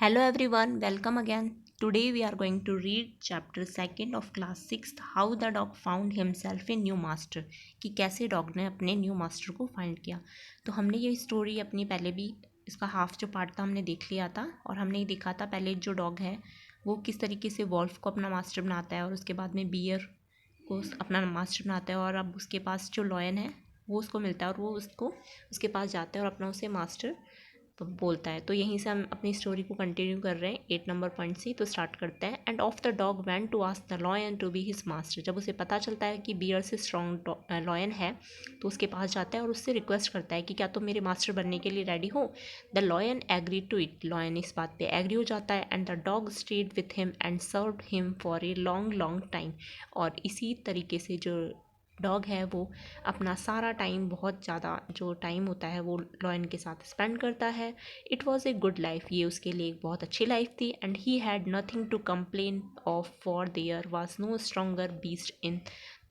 Hello everyone, welcome again. Today we are going to read chapter 2nd of class 6th How the dog found himself a new master कि कैसे dog ने अपने new master को find किया। तो हमने ये स्टोरी अपनी पहले भी इसका हाफ जो पार्ट था हमने देख लिया था और हमने ये देखा था पहले जो डॉग है वो किस तरीके से वॉल्फ को अपना मास्टर बनाता है और उसके बाद में बियर को अपना मास्टर बनाता है और अब उसके पास जो लॉयन है वो उसको मिलता है और वो उसको उसके पास जाता है और अपना उसे मास्टर बोलता है। तो यहीं से हम अपनी स्टोरी को कंटिन्यू कर रहे हैं 8 नंबर पॉइंट से। तो स्टार्ट करते हैं। And off the dog went to ask the lion to be his master. जब उसे पता चलता है कि बियर से स्ट्रॉन्ग लॉयन है तो उसके पास जाता है और उससे रिक्वेस्ट करता है कि क्या तुम मेरे मास्टर बनने के लिए रेडी हो। The lion agree to it. Lion इस बात पे एग्री हो जाता है and the dog stayed with him and served him for a long long time. और इसी तरीके से जो डॉग है वो अपना सारा टाइम बहुत ज़्यादा जो टाइम होता है वो लॉयन के साथ स्पेंड करता है। It was a good life. ये उसके लिए एक बहुत अच्छी लाइफ थी। And he had nothing to complain of for there was no stronger beast in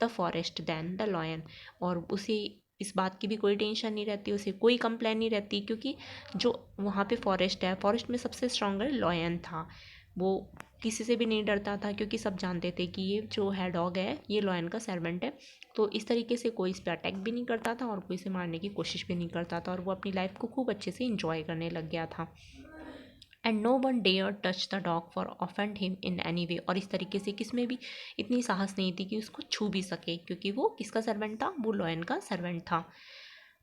the forest than the lion. और उसे इस बात की भी कोई टेंशन नहीं रहती, उसे कोई कंप्लेन नहीं रहती क्योंकि जो वहाँ पे फॉरेस्ट है, फॉरेस्ट में सबसे स्ट्रोंगर लॉयन था। वो किसी से भी नहीं डरता था क्योंकि सब जानते थे कि ये जो है डॉग है ये लॉयन का सर्वेंट है। तो इस तरीके से कोई इस पर अटैक भी नहीं करता था और कोई इसे मारने की कोशिश भी नहीं करता था और वो अपनी लाइफ को खूब अच्छे से इंजॉय करने लग गया था। And no one dare touch the dog for offend him in any way. और इस तरीके से किस में भी इतनी साहस नहीं थी कि उसको छू भी सके क्योंकि वो किसका सर्वेंट था, वो लॉयन का सर्वेंट था।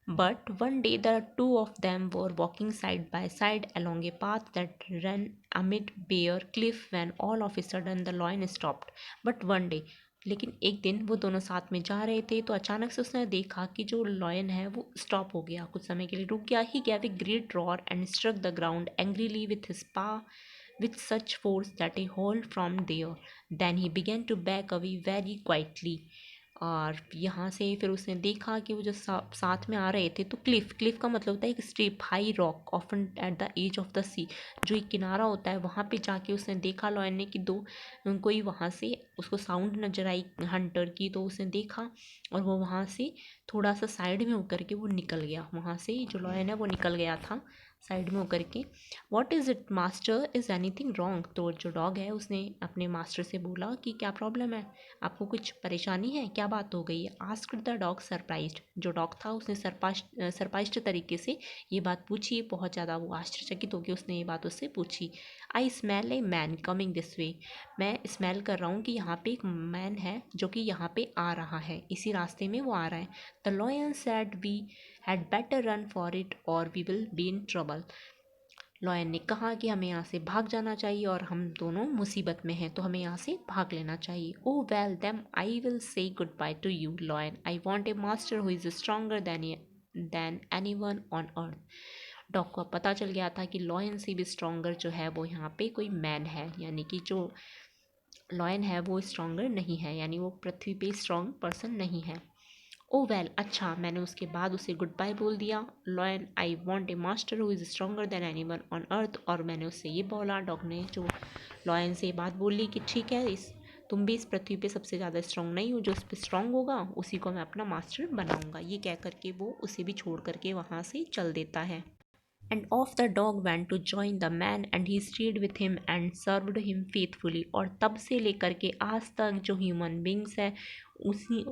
But one day the two of them were walking side by side along a path that ran amid bare cliff when all of a sudden the lion stopped. But one day, लेकिन एक दिन वो दोनों साथ में जा रहे थे तो अचानक से उसने देखा कि जो लॉयन है वो स्टॉप हो गया, कुछ समय के लिए रुक गया। He gave a great roar and struck the ground angrily with his paw with such force that a hole from there. Then he began to back away very quietly. और यहाँ से फिर उसने देखा कि वो जो साथ में आ रहे थे तो क्लिफ का मतलब होता है एक steep high rock often at the edge of the sea. जो एक किनारा होता है वहाँ पे जाके उसने देखा लॉयन ने कि दो कोई वहाँ से उसको साउंड नजर आई हंटर की। तो उसने देखा और वो वहाँ से थोड़ा सा साइड में होकर के वो निकल गया। वहाँ से जो लॉयन है वो निकल गया था साइड में होकर के। What is it master, is anything wrong. तो जो डॉग है उसने अपने मास्टर से बोला कि क्या प्रॉब्लम है, आपको कुछ परेशानी है, क्या बात हो गई है। Asked the dog surprised. जो डॉग था उसने सरप्राइज्ड तरीके से ये बात पूछी। बहुत ज़्यादा वो आश्चर्यचकित होकर उसने ये बात उससे पूछी। I smell a man coming this way. मैं स्मेल कर रहा हूँ कि यहाँ पे एक मैन है जो कि यहाँ पे आ रहा है, इसी रास्ते में वो आ रहा है। The lion said we had better run for it और we will be in trouble. Lion ने कहा कि हमें यहाँ से भाग जाना चाहिए और हम दोनों मुसीबत में हैं तो हमें यहाँ से भाग लेना चाहिए। Oh well then I will say goodbye to you lion. I want a master who is stronger than anyone on earth. Dog को पता चल गया था कि लॉयन से भी स्ट्रॉन्गर जो है वो यहाँ पे कोई मैन है, यानी कि जो लॉयन है वो स्ट्रॉन्गर नहीं है, यानी वो पृथ्वी पे स्ट्रॉन्ग पर्सन नहीं है। ओ वेल, अच्छा। मैंने उसके बाद उसे गुड बाय बोल दिया। Lion I want a master who is stronger than anyone on अर्थ। और मैंने उससे ये बोला, डॉग ने जो लॉयन से ये बात बोली कि ठीक है, इस तुम भी इस पृथ्वी पे सबसे ज़्यादा स्ट्रॉन्ग नहीं हो, जो इस पर स्ट्रॉन्ग होगा उसी को मैं अपना मास्टर बनाऊंगा। ये कह करके वो उसे भी छोड़ करके वहाँ से चल देता है। And off the dog went to join the man and he stayed with him and served him faithfully। और तब से लेकर के आज तक जो ह्यूमन बींग्स है उसी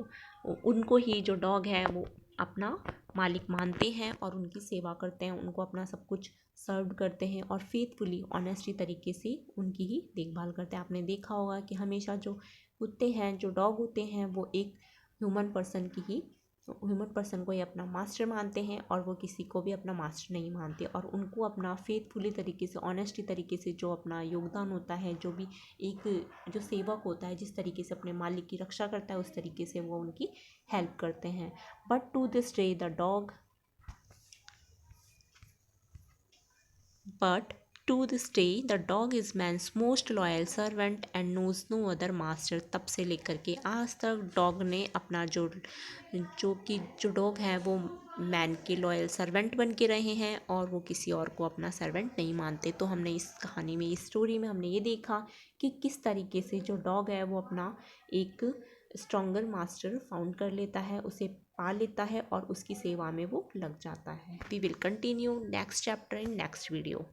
उनको ही जो डॉग है वो अपना मालिक मानते हैं और उनकी सेवा करते हैं, उनको अपना सब कुछ सर्व करते हैं और फेथफुली ऑनेस्टी तरीके से उनकी ही देखभाल करते हैं। आपने देखा होगा कि हमेशा जो कुत्ते हैं, जो डॉग होते हैं, वो एक ह्यूमन पर्सन को ही अपना मास्टर मानते हैं और वो किसी को भी अपना मास्टर नहीं मानते और उनको अपना फेथफुली तरीके से, ऑनेस्टी तरीके से जो अपना योगदान होता है, जो भी एक जो सेवक होता है जिस तरीके से अपने मालिक की रक्षा करता है उस तरीके से वो उनकी हेल्प करते हैं। But to this day the dog But to this day the dog is man's most loyal servant and knows no other master। तब से लेकर के आज तक डॉग ने अपना जो डॉग है वो मैन के लॉयल सर्वेंट बन के रहे हैं और वो किसी और को अपना सर्वेंट नहीं मानते। तो हमने इस कहानी में, इस स्टोरी में हमने ये देखा कि किस तरीके से जो डॉग है वो अपना एक स्ट्रॉन्गर मास्टर फाउंड कर लेता है, उसे पा लेता है और उसकी सेवा में वो लग जाता है। We will continue next chapter in next video.